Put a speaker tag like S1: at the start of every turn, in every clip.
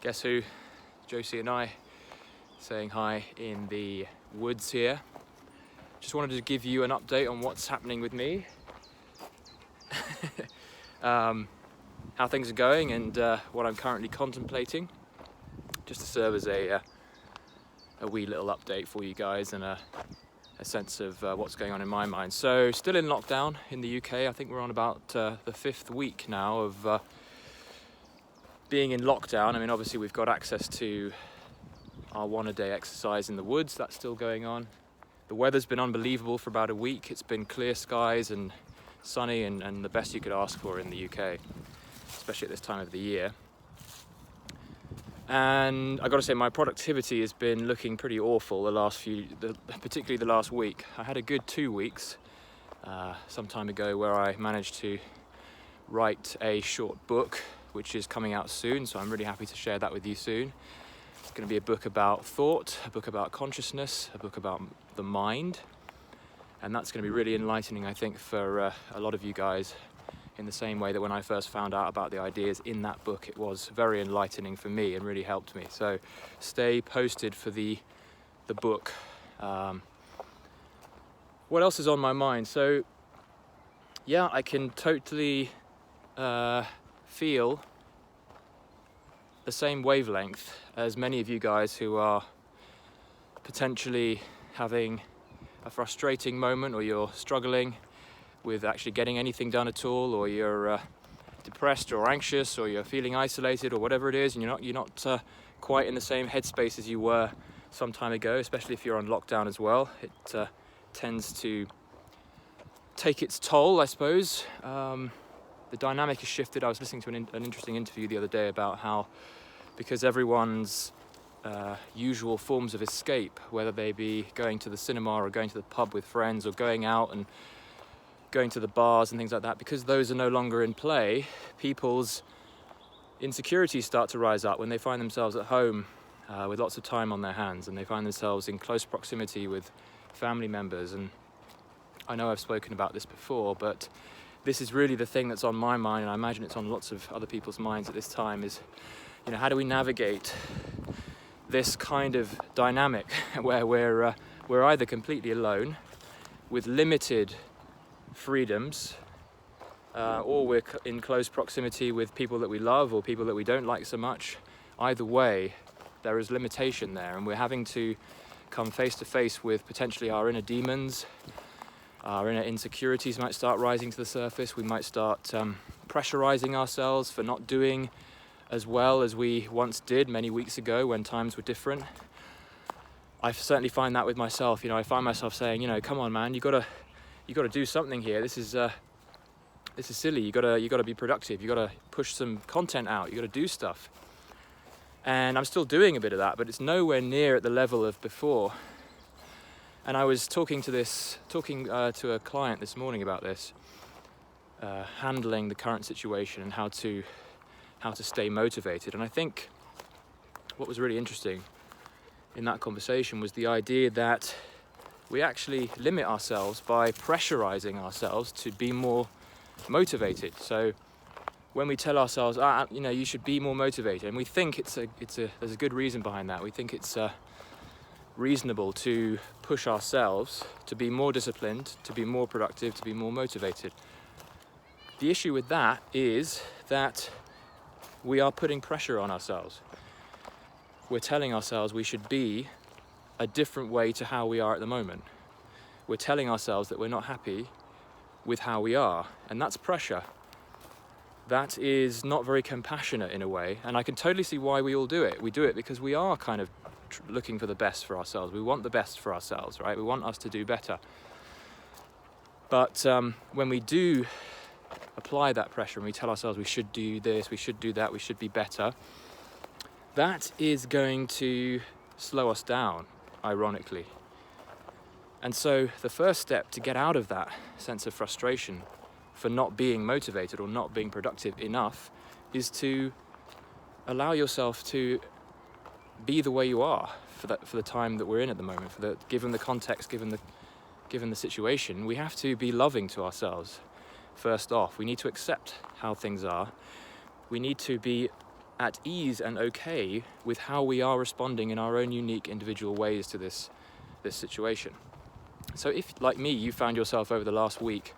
S1: Guess who? Josie and I saying hi in the woods here. Just wanted to give you an update on what's happening with me, how things are going, and what I'm currently contemplating, just to serve as a wee little update for you guys and a sense of what's going on in my mind. So still in lockdown in the UK. I think we're on about the 5th week now of being in lockdown. I mean, obviously we've got access to our one-a-day exercise in the woods. That's still going on. The weather's been unbelievable for about a week. It's been clear skies and sunny and the best you could ask for in the UK, especially at this time of the year. And I got to say, my productivity has been looking pretty awful particularly the last week. I had a good 2 weeks some time ago where I managed to write a short book, which is coming out soon, so I'm really happy to share that with you soon. It's going to be a book about thought, a book about consciousness, a book about the mind, and that's going to be really enlightening, I think, for a lot of you guys, in the same way that when I first found out about the ideas in that book, it was very enlightening for me and really helped me. So stay posted for the book. What else is on my mind? So yeah, I can totally feel the same wavelength as many of you guys who are potentially having a frustrating moment, or you're struggling with actually getting anything done at all, or you're depressed or anxious, or you're feeling isolated, or whatever it is, and you're not quite in the same headspace as you were some time ago, especially if you're on lockdown as well. It tends to take its toll, I suppose. The dynamic has shifted. I was listening to an interesting interview the other day about how, because everyone's usual forms of escape, whether they be going to the cinema or going to the pub with friends or going out and going to the bars and things like that, because those are no longer in play, people's insecurities start to rise up when they find themselves at home with lots of time on their hands, and they find themselves in close proximity with family members. And I know I've spoken about this before, but this is really the thing that's on my mind, and I imagine it's on lots of other people's minds at this time, is, how do we navigate this kind of dynamic where we're either completely alone with limited freedoms, or we're in close proximity with people that we love or people that we don't like so much. Either way, there is limitation there, and we're having to come face to face with potentially our inner demons. Our inner insecurities might start rising to the surface. We might start pressurizing ourselves for not doing as well as we once did many weeks ago when times were different. I certainly find that with myself. I find myself saying, come on, man, you got to do something here. This is silly. You got to be productive. You got to push some content out. You got to do stuff. And I'm still doing a bit of that, but it's nowhere near at the level of before. And I was talking to a client this morning about this, handling the current situation and how to stay motivated. And I think what was really interesting in that conversation was the idea that we actually limit ourselves by pressurizing ourselves to be more motivated. So when we tell ourselves, you should be more motivated, and we think there's a good reason behind that. We think it's reasonable to push ourselves to be more disciplined, to be more productive, to be more motivated. The issue with that is that we are putting pressure on ourselves. We're telling ourselves we should be a different way to how we are at the moment. We're telling ourselves that we're not happy with how we are, and that's pressure. That is not very compassionate in a way, and I can totally see why we all do it. We do it because we are kind of looking for the best for ourselves. We want the best for ourselves, right? We want us to do better. But when we do apply that pressure and we tell ourselves we should do this, we should do that, we should be better, that is going to slow us down, ironically. And so the first step to get out of that sense of frustration for not being motivated or not being productive enough is to allow yourself to be the way you are for the time that we're in at the moment. Given the context, given the situation, we have to be loving to ourselves. First off, we need to accept how things are. We need to be at ease and okay with how we are responding in our own unique individual ways to this situation. So if, like me, you found yourself over the last week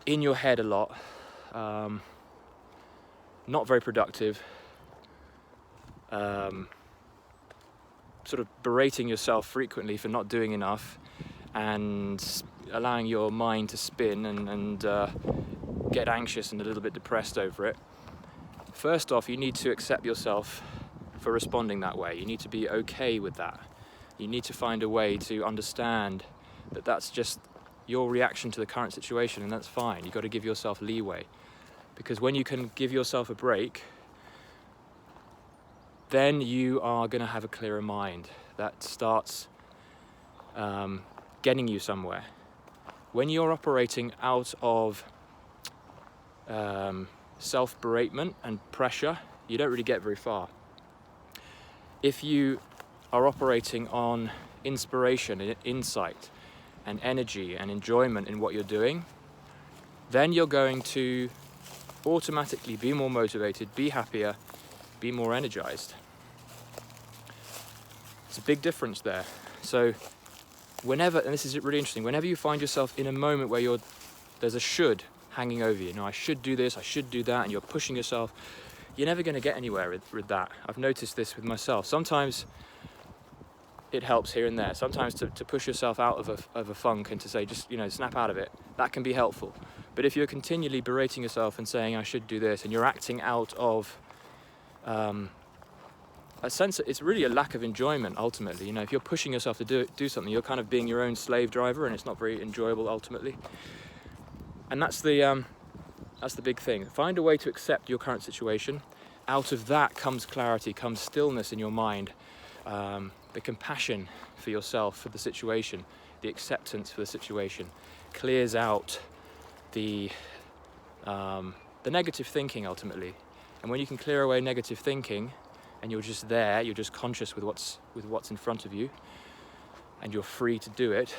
S1: in your head a lot, not very productive, sort of berating yourself frequently for not doing enough, and allowing your mind to spin and get anxious and a little bit depressed over it, first off, you need to accept yourself for responding that way. You need to be okay with that. You need to find a way to understand that that's just your reaction to the current situation, and that's fine. You've got to give yourself leeway, because when you can give yourself a break, then you are going to have a clearer mind that starts getting you somewhere. When you're operating out of self-beratement and pressure, you don't really get very far. If you are operating on inspiration and insight and energy and enjoyment in what you're doing, then you're going to automatically be more motivated, be happier, be more energized. It's a big difference there. So whenever, and this is really interesting, whenever you find yourself in a moment where there's a should hanging over you, I should do this, I should do that, and you're pushing yourself, you're never going to get anywhere with that. I've noticed this with myself. Sometimes it helps here and there. Sometimes to push yourself out of a funk and to say, just, snap out of it, that can be helpful. But if you're continually berating yourself and saying, I should do this, and you're acting out of a sense that it's really a lack of enjoyment ultimately. If you're pushing yourself to do something, you're kind of being your own slave driver, and it's not very enjoyable ultimately. And that's the big thing. Find a way to accept your current situation. Out of that comes clarity, comes stillness in your mind, the compassion for yourself, for the situation, the acceptance for the situation, clears out the negative thinking ultimately. And when you can clear away negative thinking, and you're just there, you're just conscious with what's in front of you, and you're free to do it,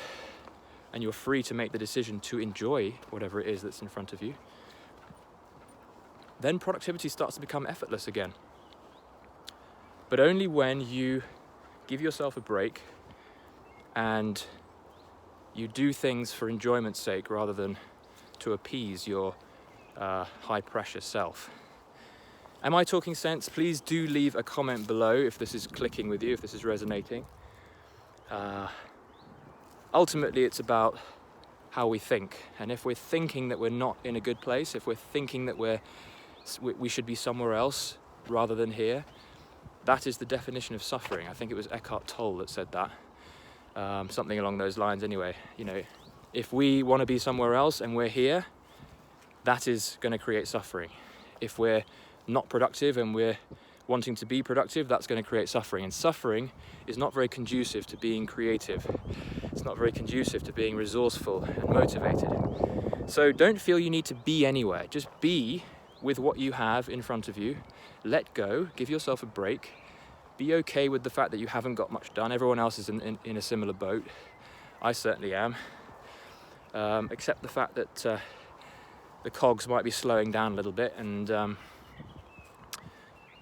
S1: and you're free to make the decision to enjoy whatever it is that's in front of you, then productivity starts to become effortless again. But only when you give yourself a break and you do things for enjoyment's sake rather than to appease your high pressure self. Am I talking sense? Please do leave a comment below if this is clicking with you, if this is resonating. Ultimately, it's about how we think. And if we're thinking that we're not in a good place, if we're thinking that we should be somewhere else rather than here, that is the definition of suffering. I think it was Eckhart Tolle that said that. Something along those lines anyway. If we want to be somewhere else and we're here, that is going to create suffering. If we're not productive and we're wanting to be productive, that's going to create suffering. And suffering is not very conducive to being creative. It's not very conducive to being resourceful and motivated. So don't feel you need to be anywhere. Just be with what you have in front of you. Let go, give yourself a break. Be okay with the fact that you haven't got much done. Everyone else is in a similar boat. I certainly am. Accept the fact that the cogs might be slowing down a little bit, and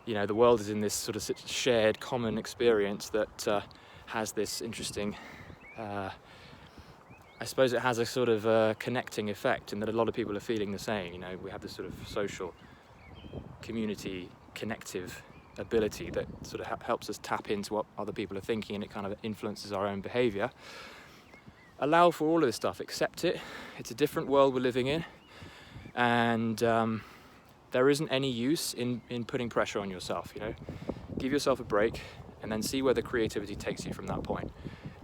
S1: the world is in this sort of shared common experience that has this interesting, I suppose it has a sort of connecting effect, in that a lot of people are feeling the same. We have this sort of social community connective ability that sort of helps us tap into what other people are thinking, and it kind of influences our own behavior. Allow for all of this stuff, accept it. It's a different world we're living in, and there isn't any use in putting pressure on yourself. Give yourself a break and then see where the creativity takes you from that point.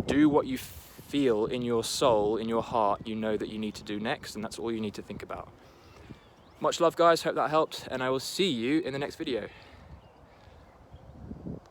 S1: Do what you feel in your soul, in your heart, that you need to do next, and that's all you need to think about. Much love, guys. Hope that helped, and I will see you in the next video.